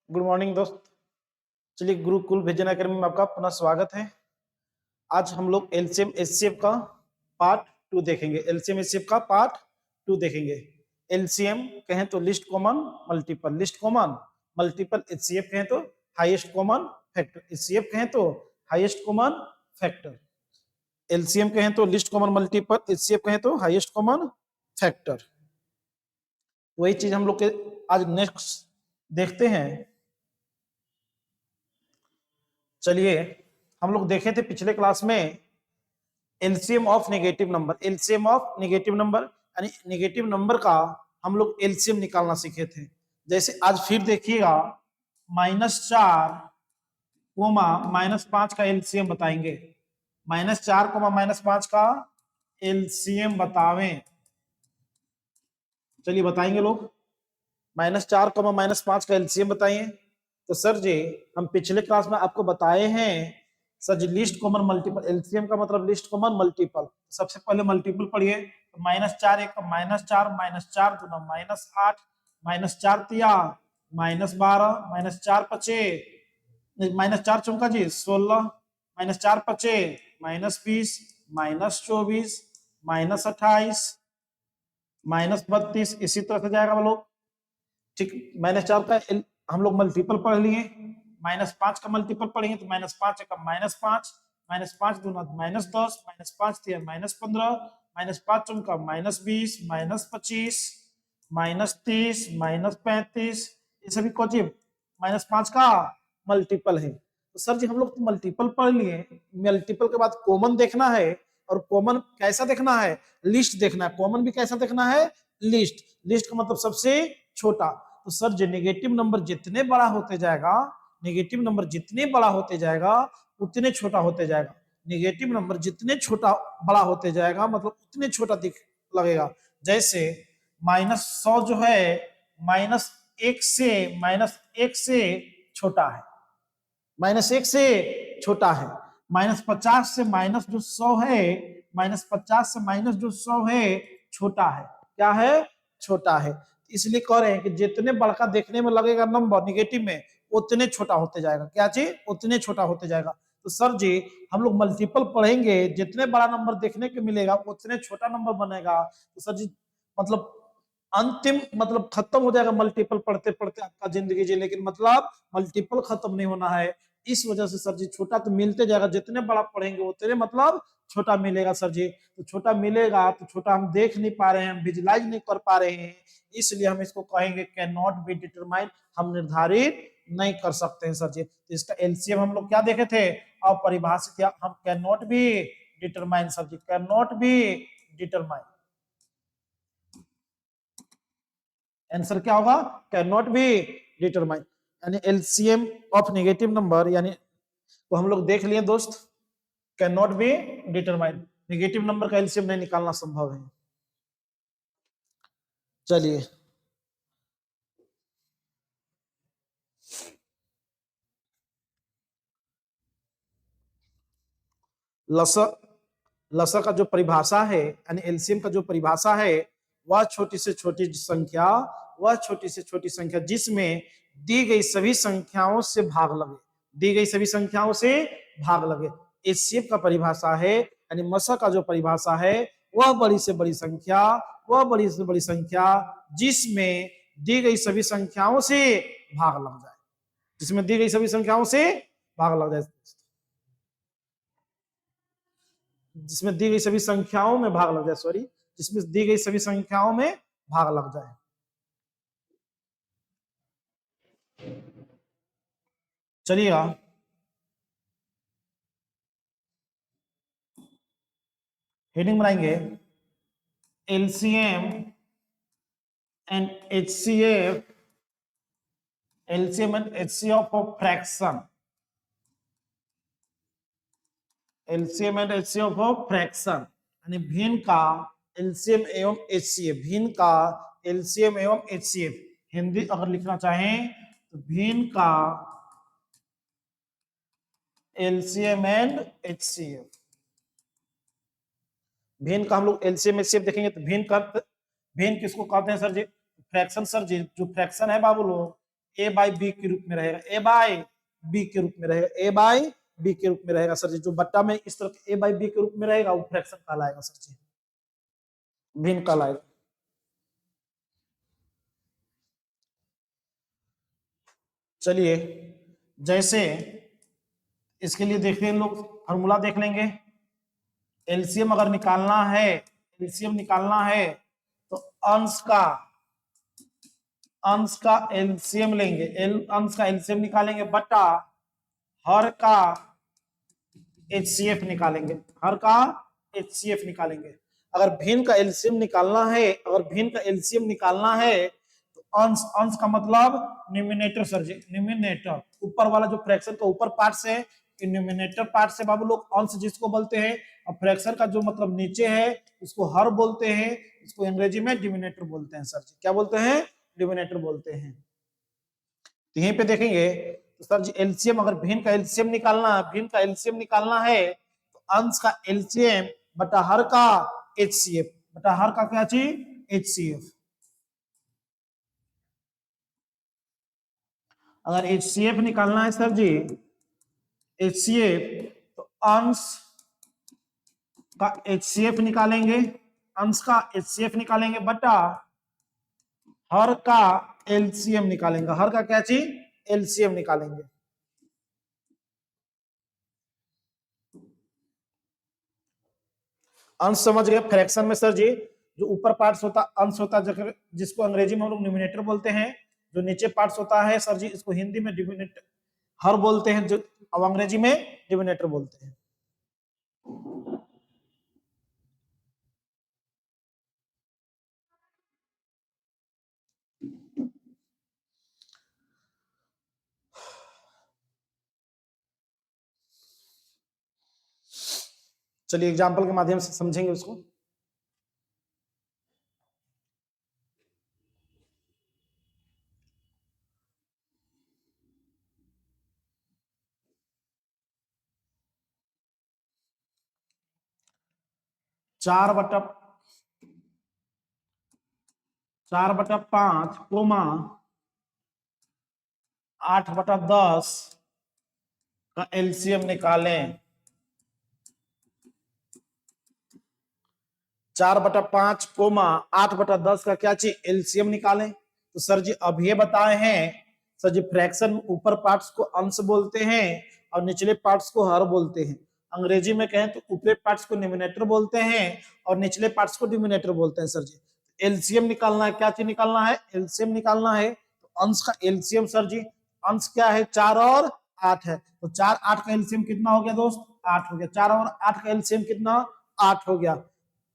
Good morning दोस्त। चलिए Gurukul vision academy में आपका पुनः स्वागत है। आज हम लोग एलसीएम एचसीएफ का पार्ट 2 देखेंगे। एलसीएम एचसीएफ का पार्ट 2 देखेंगे। एलसीएम कहें तो list common multiple, list common multiple. HCF कहें तो हाईएस्ट कॉमन फैक्टर, एचसीएफ कहें तो हाईएस्ट कॉमन फैक्टर। एलसीएम कहें तो लिस्ट कॉमन मल्टीपल, एचसीएफ कहें तो हाईएस्ट कॉमन फैक्टर। वही चीज हम लोग के आज नेक्स्ट देखते हैं। चलिए, हम लोग देखे थे पिछले क्लास में LCM of negative number. LCM of negative number यानी नेगेटिव नंबर का हम लोग एलसीएम निकालना सीखे थे। जैसे आज फिर देखिएगा, -4 कोमा -5 का एलसीएम बताएंगे। -4 कोमा -5 का एलसीएम बतावें। चलिए बताएंगे लोग। -4 कोमा -5 का एलसीएम बताइए। तो सर जी, हम पिछले क्लास में आपको बताए हैं सर जी, लिस्ट कॉमन मल्टीपल। एलसीएम का मतलब लिस्ट कॉमन मल्टीपल। सबसे पहले मल्टीपल पढ़िए। तो -4 एक -4, -4 दूना -8, -4 तिया -12, -4 पचे -4 चौका जी 16, -4 पचे -20, -24, -28, -32। इसी तरह से जाएगा वो लोग। ठीक, -4 का हम लोग मल्टीपल पढ़ लिए। -5 का मल्टीपल पढ़ेंगे तो -5 का -5, -5 दूना -10, -5 तिया -15, -5 चौका -20, -25, -30, -35। ये सभी कौन -5 का मल्टीपल है। तो सर जी हम लोग तो मल्टीपल पढ़ लिए। मल्टीपल के बाद कॉमन देखना है। और कॉमन कैसा देखना है? लिस्ट देखना है। कॉमन भी कैसा देखना है? लिस्ट। लिस्ट का मतलब सबसे छोटा। तो सर जो नेगेटिव नंबर जितने बड़ा होते जाएगा, नेगेटिव नंबर जितने बड़ा होते जाएगा उतने छोटा होते जाएगा। नेगेटिव नंबर जितने छोटा बड़ा होते जाएगा मतलब उतने छोटा दिख लगेगा। जैसे -100 जो है -1 से छोटा है, -1 से छोटा है। -50 से माइनस जो 100 है, -50 से माइनस जो 100 है छोटा है। क्या है? छोटा है। इसलिए कह रहे हैं कि जितने बड़का देखने में लगेगा नंबर नेगेटिव में, उतने छोटा होते जाएगा। क्या चीज? उतने छोटा होते जाएगा। तो सर जी हम लोग मल्टीपल पढ़ेंगे, जितने बड़ा नंबर देखने को मिलेगा उतने छोटा नंबर बनेगा। तो सर जी मतलब अंतिम मतलब खत्म हो जाएगा मल्टीपल पढ़ते पढ़ते आपका जिंदगी जी, लेकिन मतलब मल्टीपल खत्म नहीं होना है। इस वजह से सर जी छोटा तो मिलते जाएगा, जितने बड़ा पढ़ेंगे उतने मतलब छोटा मिलेगा सर जी। तो छोटा मिलेगा तो छोटा हम देख नहीं पा रहे हैं, हम विजुलाइज नहीं कर पा रहे हैं, इसलिए हम इसको कहेंगे कैन नॉट बी डिटरमाइन, हम निर्धारित नहीं कर सकते हैं सर जी। तो इसका एलसीएम हम लोग क्या देखे थे? अपरिभाषित। हम can not be determine sir ji, can not be determine. Answer क्या होगा? Can not be determine. यानी एलसीएम ऑफ नेगेटिव नंबर यानी तो हम लोग देख लिए दोस्त, can not be determine. Negative number का एलसीएम नहीं निकालना संभव है। चलिए लसर, लसर का जो परिभाषा है यानी एलसीएम का जो परिभाषा है, वह छोटी से छोटी संख्या, वह छोटी से छोटी संख्या जिसमें दी गई सभी संख्याओं से भाग लगे, दी गई सभी संख्याओं से भाग लगे। एचसीएफ का परिभाषा है यानी मसा का जो परिभाषा है, वह बड़ी से बड़ी संख्या, वह बड़ी से बड़ी संख्या जिसमें दी गई सभी संख्याओं से भाग लग जाए, जिसमें दी गई सभी संख्याओं से भाग लग जाए, जिसमें दी गई सभी संख्याओं में भाग लग जाए, सॉरी, जिसमें दी गई सभी संख्याओं में भाग लग जाए। चलिएगा, हेडिंग बनाएंगे LCM and HCF, LCM and HCF of fraction, LCM and HCF of fraction यानी भिन्न का एलसीएम एवं एचसीएफ, भिन्न का एलसीएम एवं एचसीएफ। हिंदी अगर लिखना चाहें तो भिन्न का एलसीएम एंड एचसीएफ। भिन्न का हम लोग एलसीएम एचसीएफ देखेंगे तो भिन्न किसको कहते हैं सर जी? फ्रैक्शन सर जी। जो फ्रैक्शन है बाबू लोग, ए बाई बी के रूप में रहेगा, ए बाई बी के रूप में रहेगा, ए बाई बी के रूप में रहेगा सर जी। जो बट्टा में इस तरह ए बाई बी के रूप में रहेगा वो फ्रैक्शन कहलाएगा सर जी, भिन्न कहलाएगा। चलिए जैसे इसके लिए देखते हैं लोग, फॉर्मूला देख लेंगे। एलसीएम अगर निकालना है, एलसीएम निकालना है तो अंश का एलसीएम लेंगे, अंश का एलसीएम निकालेंगे बटा हर का एचसीएफ निकालेंगे, हर का एचसीएफ निकालेंगे। अगर भिन्न का एलसीएम निकालना है, अगर भिन्न का एलसीएम निकालना है तो अंश, अंश का मतलब न्यूमिनेटर सर जी, न्यूमिनेटर ऊपर वाला जो फ्रैक्शन का ऊपर पार्ट से, न्यूमिनेटर पार्ट से बाबू लोग अंश जिसको बोलते हैं, और फ्रैक्शन का जो मतलब नीचे है उसको हर बोलते हैं, इसको अंग्रेजी में डिनोमिनेटर बोलते हैं सर जी। क्या बोलते हैं? डिनोमिनेटर बोलते हैं। तो यहीं पे देखेंगे तो सर जी एलसीएम, अगर भिन्न का एलसीएम निकालना, भिन्न का एलसीएम निकालना है तो अंश का एलसीएम बटा हर का एचसीएफ, बटा हर का क्या चीज? एचसीएफ। अगर एचसीएफ निकालना है सर जी, एचसीएफ, तो अंश का एचसीएफ निकालेंगे, अंश का एचसीएफ निकालेंगे बटा हर का एलसीएम निकालेंगे, हर का क्या चीज? एलसीएम निकालेंगे। अंश समझ गए? फ्रैक्शन में सर जी जो ऊपर पार्ट्स होता अंश होता है, जिसको अंग्रेजी में हम लोग न्यूमिनेटर बोलते हैं, जो नीचे पार्ट्स होता है सर जी इसको हिंदी में डिनोमिनेटर हर बोलते हैं, जो अब अंग्रेजी में डिनोमिनेटर बोलते हैं। चलिए एग्जांपल के माध्यम से समझेंगे उसको। चार बटा 5 कोमा 8/10 का एलसीएम निकालें। 4/5 कोमा 8/10 का क्या चाहिए? एलसीएम निकालें। तो सर जी अब ये बताए हैं सर जी, फ्रैक्शन ऊपर पार्ट्स को अंश बोलते हैं और निचले पार्ट्स को हर बोलते हैं। अंग्रेजी में कहें तो ऊपरी पार्ट्स को न्यूमिनेटर बोलते हैं और निचले पार्ट्स को डिनोमिनेटर बोलते हैं सर जी। एलसीएम निकालना है, क्या चीज निकालना है? एलसीएम निकालना है। तो अंश का एलसीएम सर जी, अंश क्या है? 4 और 8 है, तो 4 8 का एलसीएम कितना हो गया दोस्त? 8 हो गया। 4 और 8 का एलसीएम कितना? 8 हो गया।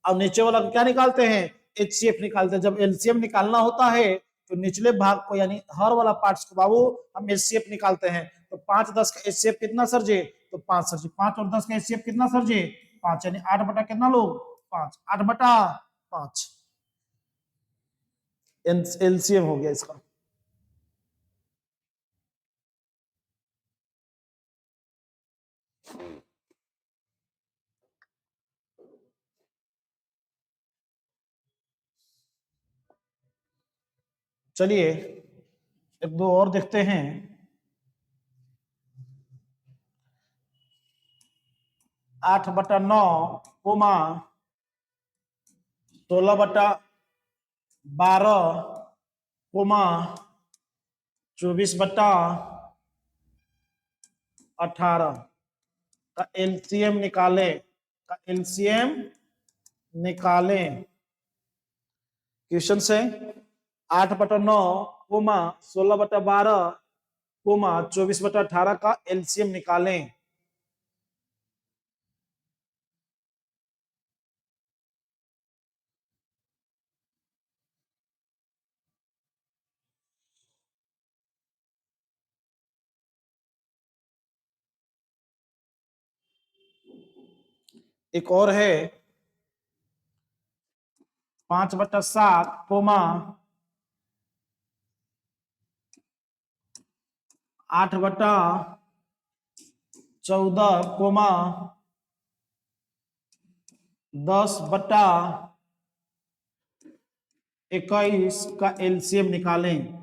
अब नीचे वाला क्या निकालते हैं? एचसीएफ निकालते हैं। जब एलसीएम निकालना होता है तो निचले भाग को यानी हर वाला पार्ट्स को बाबू हम एचसीएफ निकालते हैं। तो 5 10 का एचसीएफ कितना सर जी? तो 5 सर जी। 5 और 10 का एचसीएफ कितना सर जी? 5, यानी 8 बटा कितना लोग? 5, 8 बटा 5 एलसीएम हो गया इसका। चलिए एक दो और देखते हैं। 8/9 कोमा 16/12 कोमा 24/18 का एलसीएम निकालें, का एलसीएम निकालें। क्वेश्चन से 8/9 कोमा 16/12 कोमा 24/18 का एलसीएम निकालें। एक और है 5/7 कोमा 8/14 कोमा 10/21 का एलसीएम निकालें।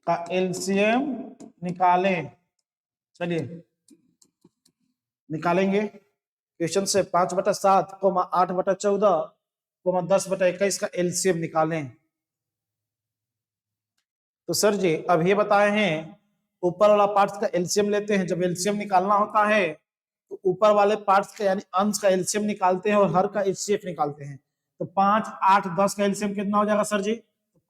का एलसीएम निकालें। चलिए निकालेंगे। क्वेश्चन से 5/7 कोमा 8/14 कोमा 10/21 का एलसीएम निकालें। तो सर जी अब ये बताए हैं ऊपर वाला पार्ट्स का एलसीएम लेते हैं। जब एलसीएम निकालना होता है तो ऊपर वाले पार्ट्स का यानी अंश का एलसीएम निकालते हैं और हर का एचसीएफ निकालते हैं। तो 5, 8, 10 का एलसीएम कितना हो जाएगा सर जी?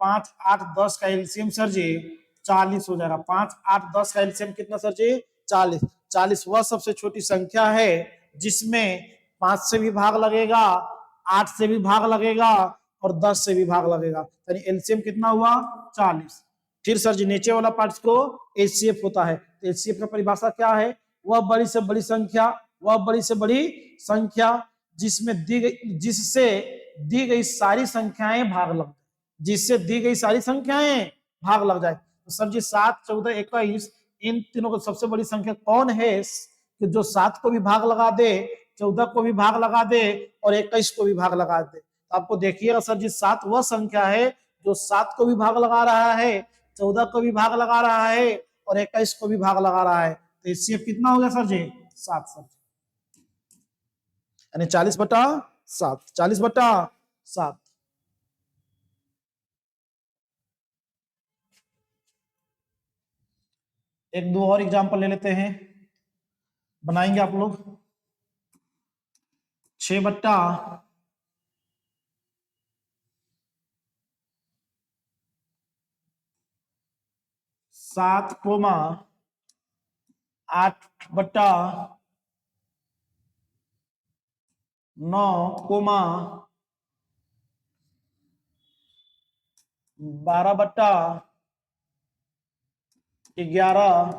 5, 8, 10 का एलसीएम सर जी 40 हो जाएगा। 5, 8, 10 का एलसीएम कितना सर जी? 40। 40 वह सबसे छोटी संख्या है जिसमें 5 से भी भाग लगेगा, 8 से भी भाग लगेगा और 10 से भी भाग लगेगा। यानी एलसीएम कितना हुआ? 40। फिर सर जी नीचे वाला पार्ट्स को एचसीएफ होता है। तो एचसीएफ का परिभाषा क्या है? वह बड़ी से बड़ी संख्या, वह बड़ी से बड़ी संख्या जिसमें जिससे दी गई सारी संख्याएं भाग लग, जिससे दी गई सारी संख्याएं भाग लग जाए। तो सर जी 7, 14, 21 इन तीनों को सबसे बड़ी संख्या कौन है कि जो 7 को भी भाग लगा दे, 14 को भी भाग लगा दे और 21 को भी भाग लगा दे? तो आपको देखिएगा सर जी 7 वह संख्या है जो 7 को भी भाग लगा रहा है, 14 को भी भाग लगा रहा है और 21 को भी भाग लगा रहा है। तो एचसीएफ कितना हो गया सर जी? 7 सर, यानी 40/7। 40/7। एक दो और एग्जांपल ले लेते हैं, बनाएंगे आप लोग। 6/7 कोमा 8/9 कोमा 12/11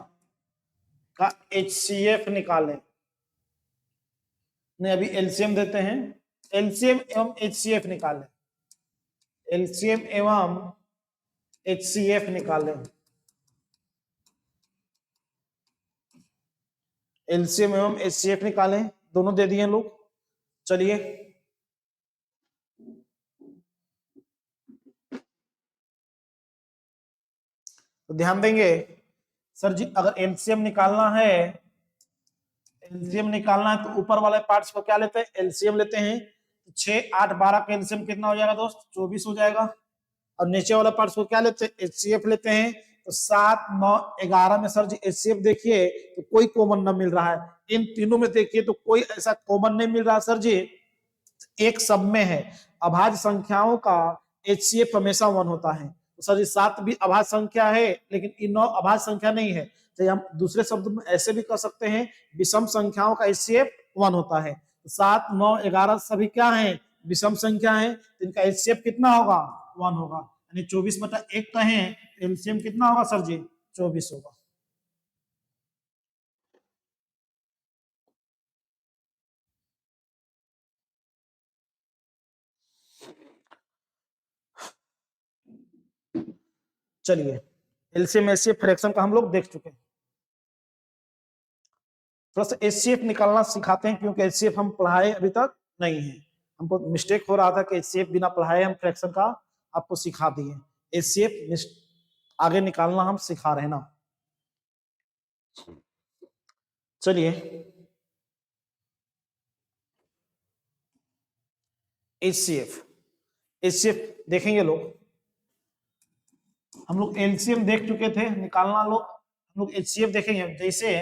का एचसीएफ निकालें। नहीं अभी एलसीएम देते हैं। एलसीएम एवं एचसीएफ निकालें। एलसीएम एवं एचसीएफ निकालें। एलसीएम एवं एचसीएफ निकालें, दोनों दे दिए लोग। चलिए तो ध्यान देंगे सर जी अगर एलसीएम निकालना है, एलसीएम निकालना है तो ऊपर वाले पार्ट्स को क्या लेते हैं? एलसीएम लेते हैं। 6, 8, 12 का एलसीएम कितना हो जाएगा दोस्त? 24 हो जाएगा। और नीचे वाले पार्ट्स को क्या लेते हैं? एचसीएफ लेते हैं। तो 7, 9, 11 में सर जी एचसीएफ देखिए तो कोई कॉमन न मिल रहा है। इन तीनों में देखिए तो कोई ऐसा कॉमन नहीं मिल रहा सर जी। एक सब में है। अभाज्य संख्याओं का एचसीएफ हमेशा 1 होता है। तो सर जी 7 भी अभाज्य संख्या है लेकिन इन 9 अभाज्य संख्या नहीं है। तो हम दूसरे शब्द में ऐसे भी कह सकते हैं विषम संख्याओं का एचसीएफ 1 होता है। 7, 9, 11 सभी क्या है? विषम संख्या है। तो इनका एचसीएफ कितना होगा? 1 होगा। यानी 24/1 कहें एलसीएम कितना होगा सर जी? 24 होगा। चलिए एलसीएम एचसीएफ फ्रैक्शन का हम लोग देख चुके हैं। थोड़ा सा एचसीएफ निकालना सिखाते हैं क्योंकि एचसीएफ हम पढ़ाए अभी तक नहीं है। हमको मिस्टेक हो रहा था कि एचसीएफ बिना पढ़ाए हम फ्रैक्शन का आपको सिखा दिए। एचसीएफ आगे निकालना हम सिखा रहे हैं ना। चलिए एचसीएफ, एचसीएफ देखेंगे लोग। हम लोग एलसीएम देख चुके थे, निकालना लोग हम लोग एचसीएफ देखेंगे। जैसे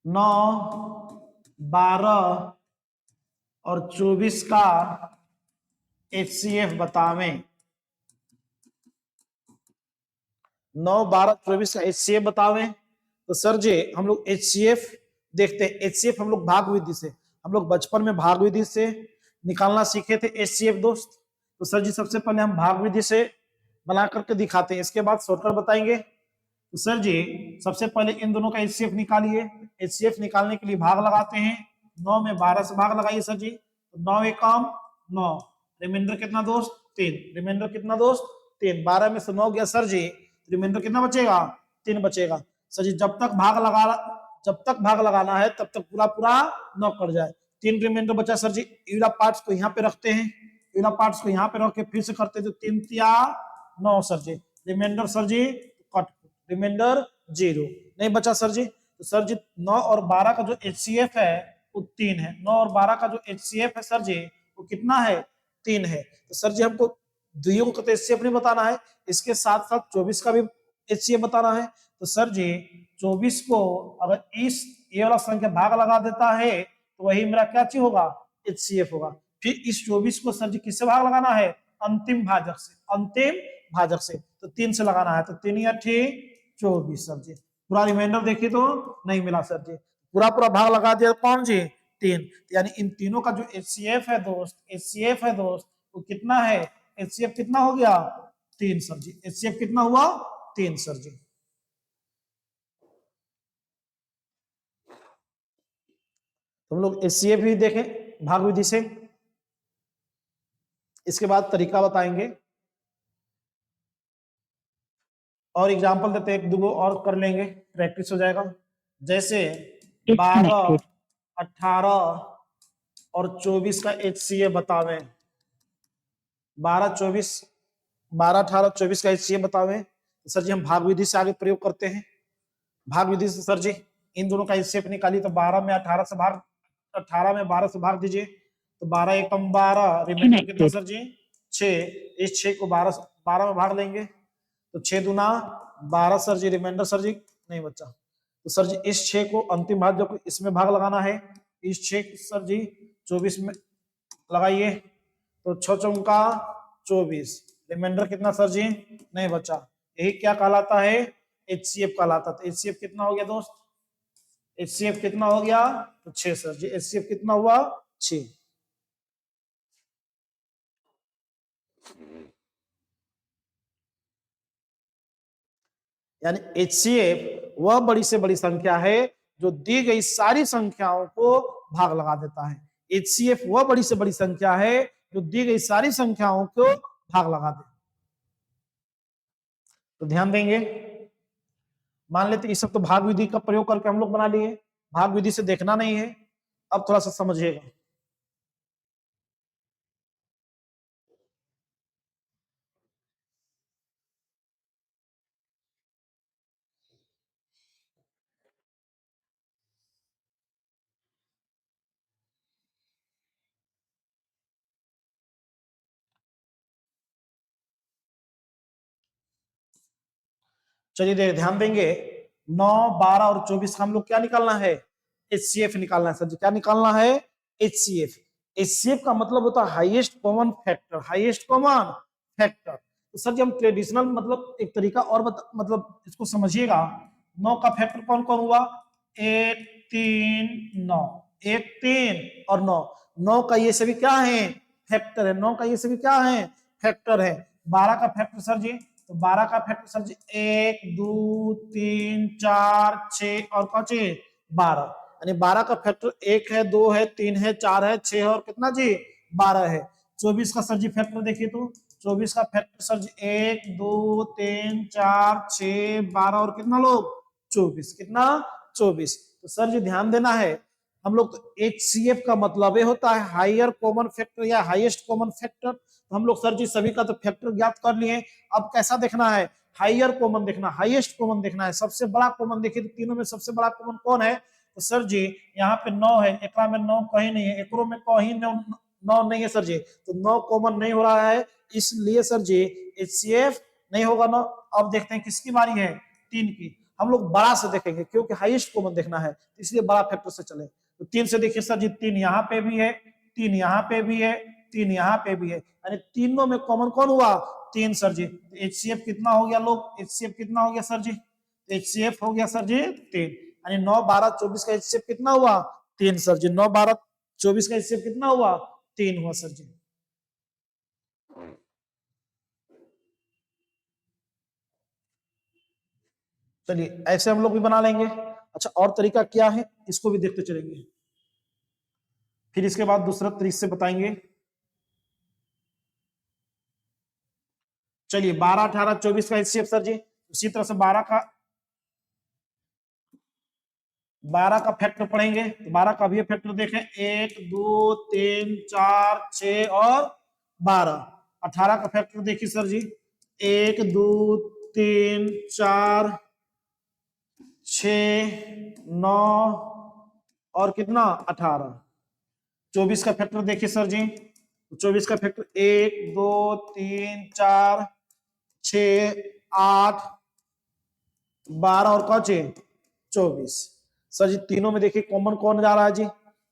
9, 12 और 24 का एचसीएफ बतावें। 9, 12, 24 का एचसीएफ बतावें। तो सर जी हम लोग एचसीएफ देखते हैं। एचसीएफ हम लोग भाग विधि से, हम लोग बचपन में भाग विधि से निकालना सीखे थे एचसीएफ दोस्त। तो सर जी सबसे पहले हम भाग विधि से बना करके दिखाते हैं, इसके बाद शॉर्टकट बताएंगे। तो सर जी सबसे पहले इन दोनों का एचसीएफ निकालिए। एचसीएफ निकालने के लिए भाग लगाते हैं। 9 में 12 से भाग लगाइए सर जी। तो 9 एकम 9, रिमाइंडर कितना दोस्त? 3। रिमाइंडर कितना दोस्त? 3। 12 में से 9 गया सर जी, रिमाइंडर कितना बचेगा? 3 बचेगा। सर जी जब तक भाग लगाना है तब तक पूरा पूरा 9 कट जाए। 3 रिमाइंडर बचा सर जी। यूला पार्ट्स को यहाँ पे रखते हैं, यूला पार्ट्स को यहाँ पे रख के फिर से करते हैं। तो 3 तिया 9 सर जी। रिमाइंडर सर जी कट, रिमाइंडर 0 नहीं बचा सर जी। तो सर जी 9 और 12 का जो HCF है वो 3 है। 9 और 12 का जो HCF है सर जी वो कितना है? 3 है। तो सर जी हमको दुइयों का तो HCF नहीं बताना है, इसके साथ साथ 24 का भी HCF बताना है। तो सर जी 24 को अगर इस ये वाला संख्या भाग लगा देता है तो वही मेरा क्या चीज होगा? HCF होगा। फिर इस 24 को सर जी किससे भाग लगाना है? अंतिम भाजक से, अंतिम भाजक से। तो 3 से लगाना है, तो 3 या 24 सर जी। पूरा रिमाइंडर देखिए तो नहीं मिला सर जी, पूरा पूरा भाग लगा दिया कौन जी? 3। यानी इन तीनों का जो HCF है दोस्त, HCF है दोस्त वो कितना है? HCF कितना हो गया? 3 सर जी। HCF कितना हुआ? 3 सर जी। हम लोग HCF भी देखें भाग विधि से, इसके बाद तरीका बताएंगे और एग्जाम्पल देते हैं, एक दो और कर लेंगे, प्रैक्टिस हो जाएगा। जैसे 12, 18 और 24 का HCF बतावे, 12, 24, 12, 18, 24 का HCF बतावे। तो सर जी हम भाग विधि से आगे प्रयोग करते हैं। भाग विधि से सर जी इन दोनों का HCF निकाली, तो 12 में 18 से भाग, 18 में 12 से भाग दीजिए, तो 12 एकम 12, रिमाइंडर कितना सर जी? 6। इस 6 को 12 में भाग लेंगे, तो 6 दूना 12 सर जी। रिमाइंडर सर जी नहीं बचा, तो सर जी इस 6 को अंतिम भाग जो इसमें भाग लगाना है, इस 6 सर जी 24 में लगाइए, तो 6 चौका 24। रिमाइंडर कितना सर जी? नहीं बचा। यही क्या कहलाता है? HCF कहलाता। तो HCF कितना हो गया दोस्त? HCF कितना हो गया? तो 6 सर जी। HCF कितना हुआ? 6। यानी HCF वह बड़ी से बड़ी संख्या है जो दी गई सारी संख्याओं को भाग लगा देता है। HCF वह बड़ी से बड़ी संख्या है जो दी गई सारी संख्याओं को भाग लगा दे। तो ध्यान देंगे, मान लेते ये सब तो भाग विधि का प्रयोग करके हम लोग बना लिए, भाग विधि से देखना नहीं है। अब थोड़ा सा समझिएगा। चलिए ध्यान देंगे, 9, 12 और 24 का हम लोग क्या निकालना है? HCF निकालना है सर जी। क्या निकालना है? HCF। HCF का मतलब होता है highest common factor, highest common factor. तो सर जी हम ट्रेडिशनल मतलब एक तरीका और मतलब इसको समझिएगा। 9 का फैक्टर कौन कौन हुआ? 1, 3, 9, 1, 3 और 9। 9 का ये सभी क्या है? फैक्टर है। 9 का ये सभी क्या है? फैक्टर है। 12 का फैक्टर सर जी, तो 12 का फैक्टर सर जी 1, 2, 3, 4, 6 और 5, 12। यानी 12 का फैक्टर 1 है, 2 है, 3 है, 4 है, 6 है और कितना जी? 12 है। 24 का सर जी फैक्टर देखिए, तो 24 का फैक्टर सर जी 1, 2, 3, 4, 6, 12 और कितना लोग? 24। कितना? 24। तो सर जी ध्यान देना है, हम लोग तो HCF का मतलब ये होता है हायर कॉमन फैक्टर या हाईएस्ट कॉमन फैक्टर। तो हम लोग सर जी सभी का तो फैक्टर ज्ञात कर लिए। अब कैसा देखना है? हायर कॉमन देखना, हाईएस्ट कॉमन देखना है। सबसे बड़ा कॉमन देखिए, तो तीनों में सबसे बड़ा कॉमन कौन है? तो सर जी यहाँ पे 9 है, एकरा में 9 कहीं नहीं है, एकरो में कहीं 9 नहीं है सर जी। तो 9 कॉमन नहीं हो रहा है, इसलिए सर जी HCF नहीं होगा 9। अब देखते हैं किसकी बारी है? 3 की। हम लोग बड़ा से देखेंगे क्योंकि हाईएस्ट कॉमन देखना है, इसलिए बड़ा फैक्टर से चले। तो 3 से देखिए सर जी, 3 यहाँ पे भी है, 3 यहाँ पे भी है, 3 यहाँ पे भी है, यानी तीनों में कॉमन कौन हुआ? 3 सर जी। HCF कितना हो गया लोग? HCF कितना हो गया सर जी? HCF हो गया सर जी 3। यानी 9, 12, 24 का HCF कितना हुआ? 3 सर जी। 9, 12, 24 का HCF कितना हुआ? 3 हुआ सर जी। चलिए ऐसे हम लोग भी बना लेंगे। अच्छा और तरीका क्या है इसको भी देखते चलेंगे, फिर इसके बाद दूसरा तरीके से बताएंगे। चलिए 12, 18, 24 का HCF सर जी उसी तरह से 12 का फैक्टर पढ़ेंगे। तो 12 का भी फैक्टर देखें, 1, 2, 3, 4, 6 और 12। 18 का फैक्टर देखिए सर जी, 1 2 3 4 6 9 और कितना 18। 24 का फैक्टर देखिए सर जी, 24 का फैक्टर 1 2 3 4 6 8 12 और कौन 24। सर जी तीनों में देखिए कॉमन कौन जा रहा है जी,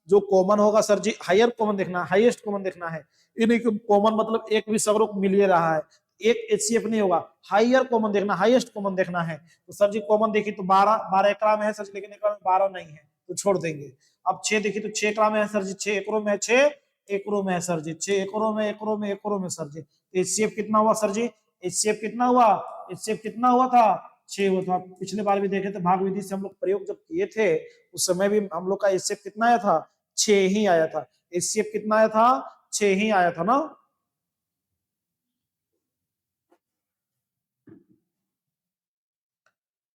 जो कॉमन होगा सर जी हायर कॉमन देखना है, हाईएस्ट कॉमन देखना है। इन्हीं कॉमन मतलब एक भी सगरों मिल ही रहा है, एक एचसीएफ नहीं होगा, हायर कॉमन देखना, हाईएस्ट कॉमन देखना है। तो सर जी कॉमन देखिए तो 12 12 एकड़ा में है सर जी, लेकिन एकड़ा में 12 नहीं है तो छोड़ देंगे। अब 6 देखिए तो 6 एकड़ा में है सर जी, 6 एकड़ों में है, 6 एकड़ों में है सर जी, 6 एकड़ों में, एकड़ों में, एकड़ों में सर जी। तो एचसीएफ कितना हुआ सर जी, एचसीएफ कितना हुआ, एचसीएफ कितना हुआ था 6 हुआ था। पिछले बार भी देखे थे भाग विधि से हम लोग प्रयोग जब किए थे उस समय भी हम लोग का एचसीएफ कितना आया था, 6 ही आया था। एचसीएफ कितना आया था, 6 ही आया था ना।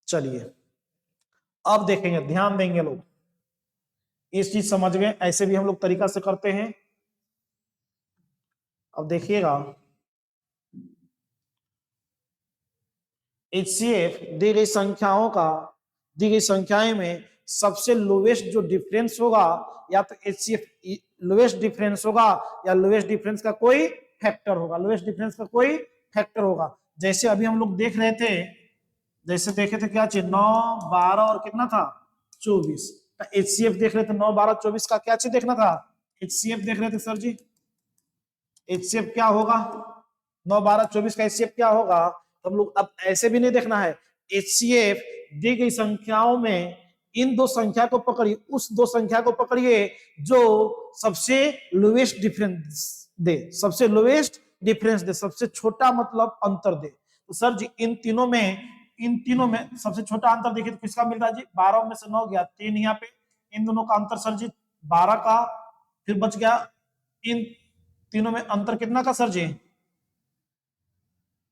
चलिए अब देखेंगे, ध्यान देंगे लोग, इस चीज समझ गए, ऐसे भी हम लोग तरीका से करते हैं। अब देखिएगा एचसीएफ दी गई संख्याओं का, दी गई संख्याएं में सबसे लोवेस्ट जो डिफरेंस होगा, या तो एचसीएफ लोवेस्ट डिफरेंस होगा या लोवेस्ट डिफरेंस का कोई फैक्टर होगा, लोवेस्ट डिफरेंस का कोई फैक्टर होगा। जैसे अभी हम लोग देख रहे थे, जैसे देखे थे क्या चीज 9 12 और कितना था 24। एचसीएफ देख रहे थे 9 12 24 का क्या चीज देखना था, एचसीएफ देख रहे थे सर जी। एचसीएफ क्या होगा 9 12 24 का एचसीएफ क्या होगा, तो हम लोग अब ऐसे भी नहीं देखना है। एचसीएफ दी गई संख्याओं में इन दो संख्या को पकड़िए, उस दो संख्या को पकड़िए जो सबसे लोवेस्ट डिफरेंस दे, सबसे लोवेस्ट डिफरेंस दे, सबसे छोटा मतलब अंतर दे। तो सर जी इन तीनों में, इन तीनों में सबसे छोटा अंतर देखिए तो किसका मिल रहा है जी, 12 में से 9 गया 3 यहाँ पे, इन दोनों का अंतर सर जी 12 का, फिर बच गया इन तीनों में अंतर कितना का सर जी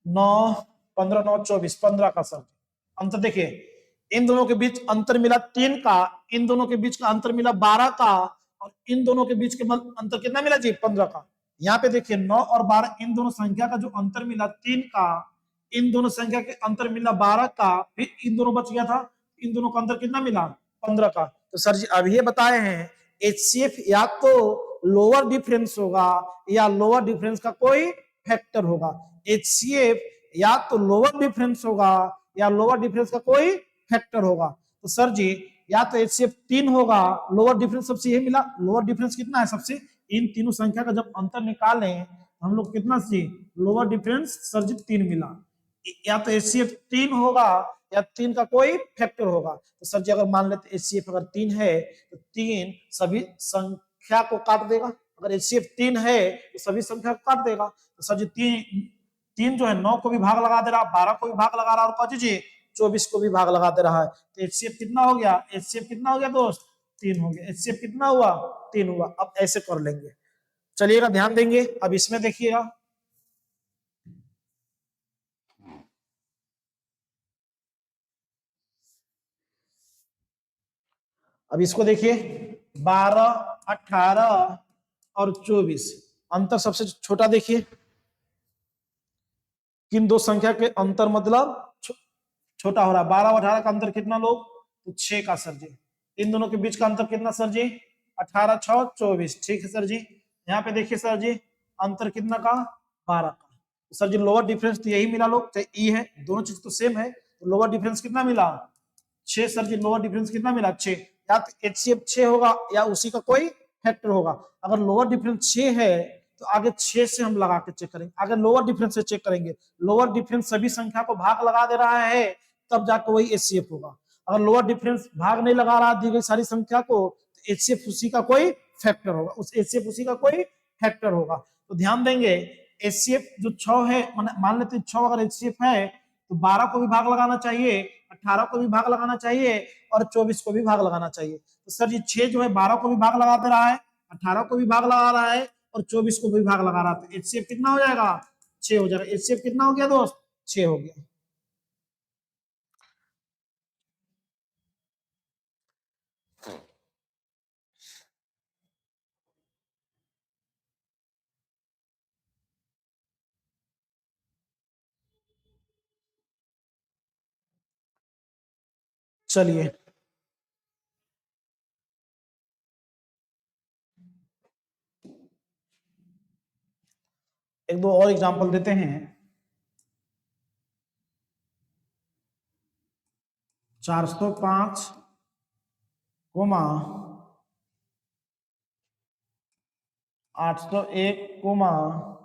9 15 9 24 15 का सर अंतर। देखिए इन दोनों के बीच अंतर मिला 3 का, इन दोनों के बीच का अंतर मिला 12 का, और इन दोनों के बीच के अंतर कितना मिला जी 15 का। यहाँ पे देखिए 9 और 12 इन दोनों संख्या का जो अंतर मिला 3 का, इन दोनों संख्या के अंतर मिला 12 का, फिर इन दोनों बच गया था, इन दोनों का अंतर कितना मिला 15 का। तो सर जी अब ये बताए हैं एचसीएफ या तो लोअर डिफरेंस होगा या लोअर डिफरेंस का कोई फैक्टर होगा। एचसीएफ या तो लोअर डिफरेंस होगा या लोअर डिफरेंस का कोई फैक्टर होगा। तो सर जी या तो एचसीएफ 3 होगा, लोअर डिफरेंस सबसे यही मिला, लोअर डिफरेंस कितना है सबसे, इन तीनों संख्या का जब अंतर निकालें हम लोग कितना सी लोअर डिफरेंस सर जी 3 मिला। या तो एचसीएफ 3 होगा या 3 का कोई फैक्टर होगा। तो सर जी अगर मान लेते एचसीएफ अगर 3 है तो 3 सभी संख्या को काट देगा, अगर एचसीएफ 3 है तो सभी संख्या को काट देगा। तो सर जी 3 जो है 9 को भी भाग लगा दे रहा, 12 को भी भाग लगा रहा, और कौन जी 24 को भी भाग लगा दे रहा है। तो एचसीएफ कितना हो गया, एचसीएफ कितना हो गया दोस्त 3 हो गया, एचसीएफ कितना हुआ 3 हुआ। अब ऐसे कर लेंगे, चलिएगा ध्यान देंगे। अब इसमें देखिएगा अब इसको देखिए 12 18 और 24 अंतर सबसे छोटा देखिए, किन दो संख्या के अंतर मतलब छोटा हो रहा है। 12 और 18 का अंतर कितना लोग, तो 6 का सर जी। इन दोनों के बीच का अंतर कितना सर जी 18 6 24, ठीक है सर जी। यहाँ पे देखिए सर जी अंतर कितना का 12 का। तो सर जी लोअर डिफरेंस तो यही मिला लोग, चाहे ई है, दोनों चीज तो सेम है, तो लोअर डिफरेंस कितना मिला 6 सर जी, लोअर डिफरेंस कितना मिला 6। या तो एचसीएफ 6 होगा या उसी का कोई फैक्टर होगा। अगर लोअर डिफरेंस 6 है तो आगे 6 से हम लगा के चेक करेंगे, आगे लोअर डिफरेंस से चेक करेंगे, लोअर डिफरेंस सभी संख्या को भाग लगा दे रहा है तब जाकर वही एचसीएफ होगा। अगर लोअर डिफरेंस भाग नहीं लगा रहा दी गई सारी संख्या को, तो एचसीएफ उसी का कोई फैक्टर होगा, उस एचसीएफ उसी का कोई फैक्टर होगा। तो ध्यान देंगे एचसीएफ जो 6 है, मान लेते 6 अगर एचसीएफ है तो 12 को भी भाग लगाना चाहिए, 18 को भी भाग लगाना चाहिए और 24 को भी भाग लगाना चाहिए। तो सर जी 6 जो है 12 को भी भाग लगा दे रहा है, 18 को भी भाग लगा रहा है और 24 को भी भाग लगा रहा है। एचसीएफ कितना हो जाएगा 6 हो जाएगा। एचसीएफ कितना हो गया दोस्त 6 हो गया। चलिए एक दो और एग्जांपल देते हैं। 405 कोमा 801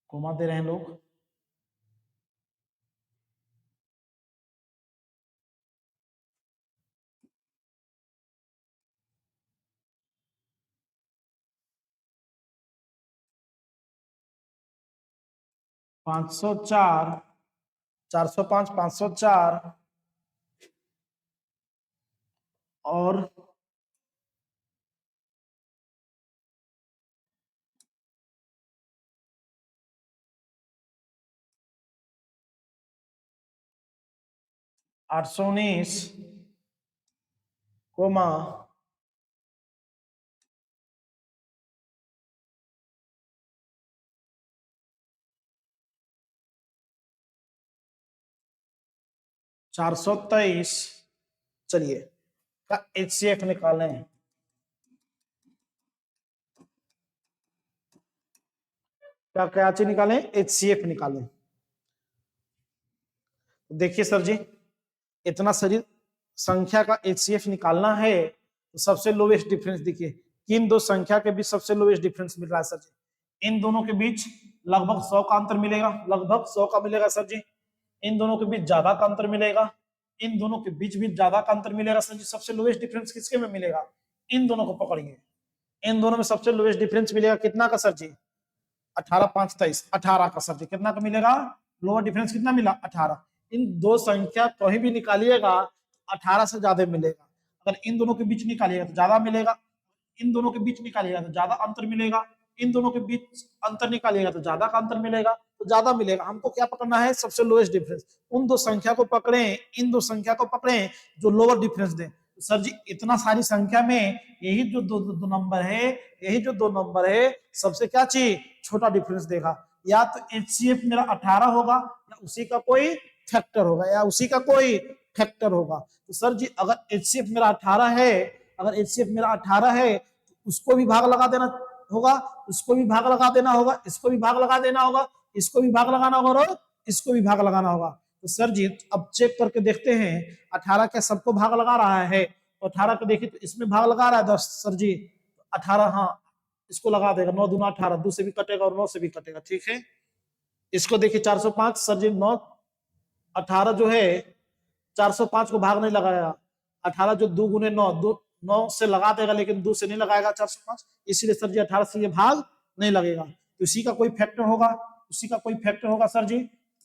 कोमा दे रहे हैं लोग। 504 405 504 और 819 कोमा 423 चलिए का HCF निकालें। क्या चीज निकालें? HCF निकालें। देखिए सर जी, इतना शरीर संख्या का HCF निकालना है तो सबसे लोवेस्ट डिफरेंस देखिए, किन दो संख्या के बीच सबसे लोवेस्ट डिफरेंस मिल रहा है सर जी? इन दोनों के बीच लगभग 100 का अंतर मिलेगा, लगभग 100 का मिलेगा सर जी। इन दोनों के बीच ज्यादा का अंतर मिलेगा, इन दोनों के बीच भी ज्यादा का अंतर मिलेगा सर जी। सबसे लोवेस्ट डिफरेंस किसके में मिलेगा? इन दोनों को पकड़िए, इन दोनों में सबसे लोवेस्ट डिफरेंस मिलेगा कितना का सर जी? 18 5 23 18 का सर जी। कितना का मिलेगा? लोअर डिफरेंस कितना मिला? 18। इन दो संख्या कहीं भी निकालिएगा 18 से ज्यादा मिलेगा। अगर इन दोनों के बीच निकालिएगा तो ज्यादा मिलेगा, इन दोनों के बीच निकालिएगा तो ज्यादा अंतर मिलेगा, इन दोनों के बीच अंतर निकालिएगा तो ज्यादा का अंतर मिलेगा, तो ज्यादा मिलेगा। हमको क्या पकड़ना है? सबसे लोएस्ट डिफरेंस। उन दो संख्या को पकड़े, इन दो संख्या को पकड़े जो लोअर डिफरेंस दे। सर जी इतना सारी संख्या में यही जो दो नंबर है, यही जो दो नंबर है सबसे क्या चाहिए? छोटा डिफरेंस देगा। या तो HCF मेरा 18 होगा या उसी का कोई फैक्टर होगा, या उसी का कोई फैक्टर होगा। तो सर जी अगर HCF मेरा 18 है, अगर HCF मेरा 18 है तो उसको भी भाग लगा देना होगा, उसको भी भाग लगा देना होगा, इसको भी भाग लगा देना होगा, इसको भी भाग लगाना होगा और इसको भी भाग लगाना होगा। तो सर जी अब चेक करके देखते हैं 18 क्या सबको भाग लगा रहा है? तो 18 को देखिए तो इसमें भाग लगा रहा है 10 सर जी। 18 हाँ इसको लगा देगा, 9 दूना 18, 2 से भी कटेगा और 9 से भी कटेगा, ठीक है। इसको देखिए 405 सर जी 9 18 जो है 405 को भाग नहीं लगाया, 18 जो 2 गुने 9 9 से लगा देगा लेकिन 2 से नहीं लगाएगा 405, इसीलिए सर जी 18 से ये भाग नहीं लगेगा। तो इसी का कोई फैक्टर होगा, उसी का कोई फैक्टर होगा सर जी।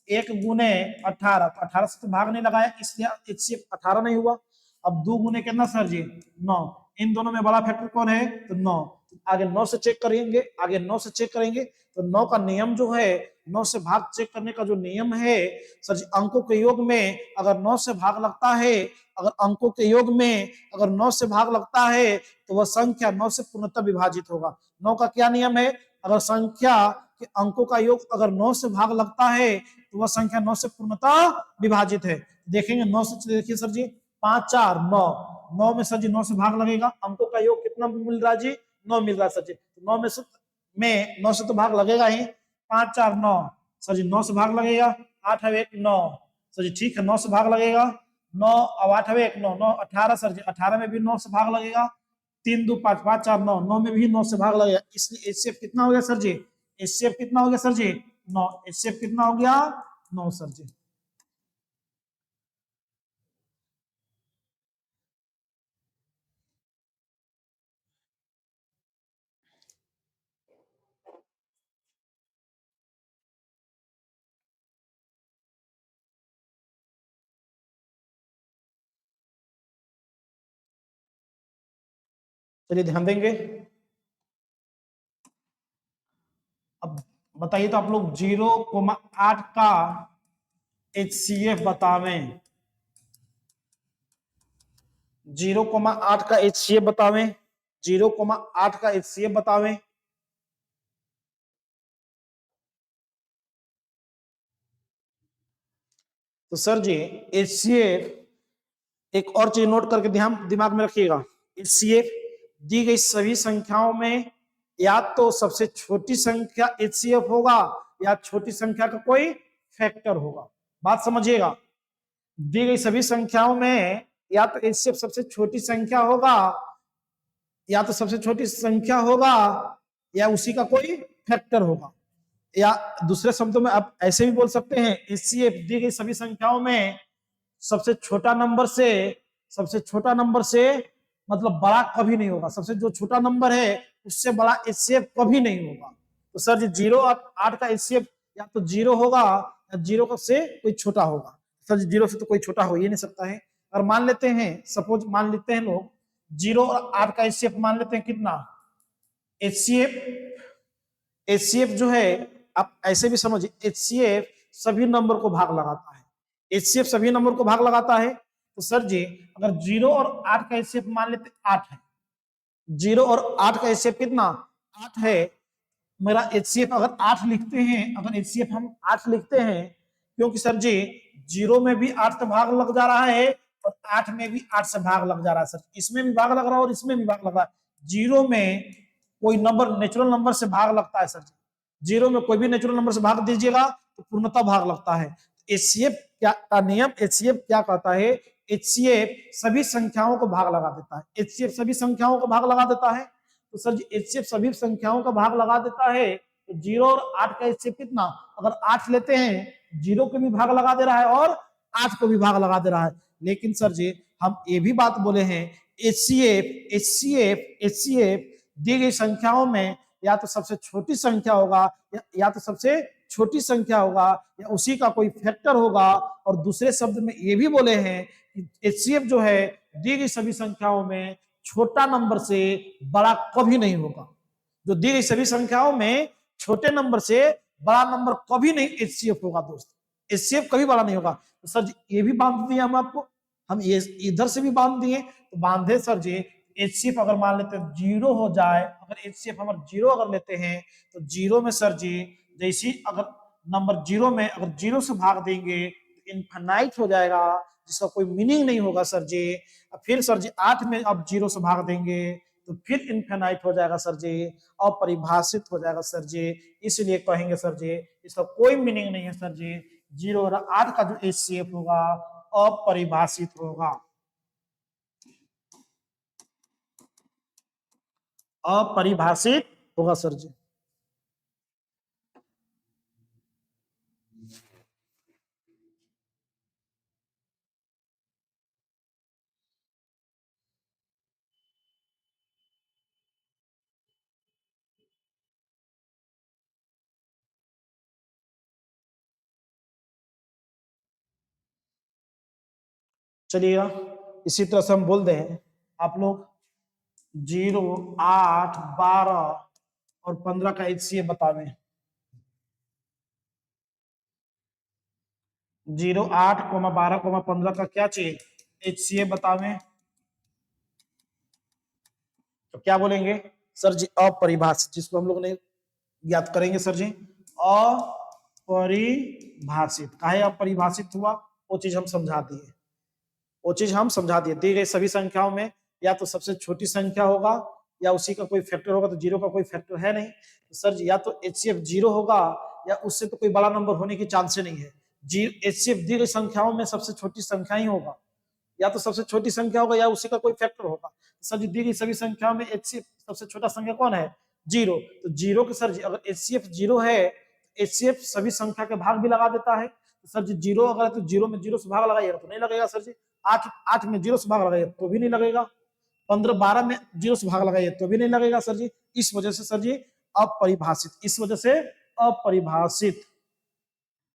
1 गुने 18, तो 18 से तो भाग नहीं लगाया इसलिए HCF 18 नहीं हुआ। अब 2 गुने कितना सर जी? 9। इन दोनों में बड़ा फैक्टर कौन है? तो 9। आगे 9 से चेक करेंगे, आगे 9 से चेक करेंगे तो 9 का नियम जो है, 9 से भाग चेक करने का जो नियम है सर जी, अंकों के योग में अगर 9 से भाग लगता है, अगर अंकों के योग में अगर 9 से भाग लगता है तो वह संख्या 9 से पूर्णतः विभाजित होगा। 9 का क्या नियम है? अगर संख्या के अंकों का योग अगर 9 से भाग लगता है तो वह संख्या 9 से पूर्णतः विभाजित है। देखेंगे 9 से, देखिए सर जी 5 4 9, 9 में सर जी 9 से भाग लगेगा, अंकों का योग कितना मिल रहा है जी? 9 मिल रहा है सर जी। 9 में 9 से तो भाग लगेगा ही, 5 4 9 सर जी 9 से भाग लगेगा, 8 है 1 9 सर जी, ठीक है 9 से भाग लगेगा 9, अब 8 है 1 9 9 18 सर जी, 18 में भी 9 से भाग लगेगा, 3 2 5 5 4 9 9 में भी 9 से भाग लगेगा, इसलिए HCF कितना हो गया सर जी? HCF कितना हो गया सर जी? 9। HCF कितना हो गया? 9 सर जी। चलिए ध्यान देंगे। अब बताइए तो आप लोग 0,8 का HCF बतावें, 0,8 का HCF बतावें, 0,8 का HCF बतावें। तो सर जी HCF, एक और चीज नोट करके दिमाग में रखिएगा, HCF दी गई सभी संख्याओं में या तो सबसे छोटी संख्या HCF होगा या छोटी संख्या का कोई फैक्टर होगा। बात समझिएगा, दी गई सभी संख्याओं में या तो HCF सबसे छोटी संख्या होगा या तो सबसे छोटी संख्या होगा या उसी का कोई फैक्टर होगा, या दूसरे शब्दों में आप ऐसे भी बोल सकते हैं HCF दी गई सभी संख्याओं में सबसे छोटा नंबर से मतलब बड़ा कभी नहीं होगा, सबसे जो छोटा नंबर है उससे बड़ा HCF कभी नहीं होगा। तो सर जी 0 और 8 का HCF या तो 0 होगा या 0 से कोई छोटा होगा। सर जी 0 से तो कोई छोटा हो ही नहीं सकता है। और मान लेते हैं, सपोज मान लेते हैं लोग 0 और 8 का HCF मान लेते हैं कितना, HCF जो है आप ऐसे भी समझिए, HCF सभी नंबर को भाग लगाता है, HCF सभी नंबर को भाग लगाता है। तो सर जी अगर 0 और 8 का HCF मान लेते 8 है, 0 और 8 का HCF कितना 8 है, मेरा HCF अगर 8 लिखते हैं, अगर HCF हम 8 लिखते हैं, क्योंकि सर जी 0 में भी 8 का भाग लग जा रहा है और 8 में भी 8 से भाग लग जा रहा है, सर इसमें भी भाग लग रहा है और इसमें भी भाग लग रहा है। 0 में कोई नंबर नेचुरल नंबर से भाग लगता है सर जी, 0 में कोई भी नेचुरल नंबर से भाग दीजिएगा तो पूर्णतः भाग लगता है। HCF क्या का नियम, HCF क्या कहता है, HCF सभी संख्याओं को भाग लगा देता है, HCF सभी संख्याओं को भाग लगा देता है। तो सर जी HCF सभी संख्याओं का भाग लगा देता है, तो 0 और 8 का HCF कितना, अगर 8 लेते हैं 0 को भी भाग लगा दे रहा है और 8 को भी भाग लगा दे रहा है। लेकिन सर जी हम ये भी बात बोले हैं HCF दी गई संख्याओं में या तो सबसे छोटी संख्या होगा या तो सबसे छोटी संख्या होगा या उसी का कोई फैक्टर होगा। और दूसरे शब्द में ये भी बोले हैं कि HCF जो है दी गई सभी संख्याओं में छोटा नंबर से बड़ा कभी नहीं होगा। जो दी गई सभी संख्याओं में छोटे नंबर से बड़ा नंबर कभी नहीं HCF होगा दोस्त, HCF कभी बड़ा नहीं होगा। तो सर जी ये भी बांध दिए हम आपको, हम ये इधर से भी बांध दिए, तो बांधे सर जी HCF अगर मान लेते हैं 0 हो जाए, अगर HCF हम 0 अगर लेते हैं तो 0 में सर जी जैसी अगर नंबर 0 में अगर 0 से भाग देंगे तो इनफाइनाइट हो जाएगा, जिसका कोई मीनिंग नहीं होगा सर जी। फिर सर जी 8 में अब 0 से भाग देंगे तो फिर इनफाइनाइट हो जाएगा सर जी, अपरिभाषित हो जाएगा सर जी। इसलिए कहेंगे सर जी इसका कोई मीनिंग नहीं है सर जी, 0 और 8 का जो HCF होगा अपरिभाषित होगा, अपरिभाषित होगा सर जी। चलिएगा इसी तरह से हम बोल दें, आप लोग 0, 8, 12 और 15 का HCF बतावे। 0, 8, 12, 15 का क्या चाहिए HCF बतावे, तो क्या बोलेंगे सर जी अपरिभाषित, जिसको हम लोग ने याद करेंगे सर जी अपरिभाषित। काहे अपरिभाषित हुआ वो चीज हम समझा दिए, दी गई सभी संख्याओं में या तो सबसे छोटी संख्या होगा या उसी का कोई फैक्टर होगा, तो 0 का कोई फैक्टर है नहीं, तो सर जी या तो HCF 0 होगा या उससे तो कोई बड़ा नंबर होने की चांस नहीं है। HCF दी गई संख्याओं में सबसे छोटी संख्या ही होगा, या तो सबसे छोटी संख्या होगा या उसी का कोई फैक्टर होगा। तो सर जी दी गई सभी संख्याओं में HCF सबसे छोटा संख्या कौन है 0, तो 0 के सर जी अगर HCF 0 है, HCF सभी संख्या के भाग भी लगा देता है, तो सर जी 0 अगर है तो 0 में 0 से भाग लगाइएगा तो नहीं लगेगा सर जी, 8 में 0 से भाग लगाइए तो भी नहीं लगेगा, 15, 12 में 0 से भाग लगाइए तो भी नहीं लगेगा सर जी। इस वजह से सर जी अपरिभाषित, इस वजह से अपरिभाषित।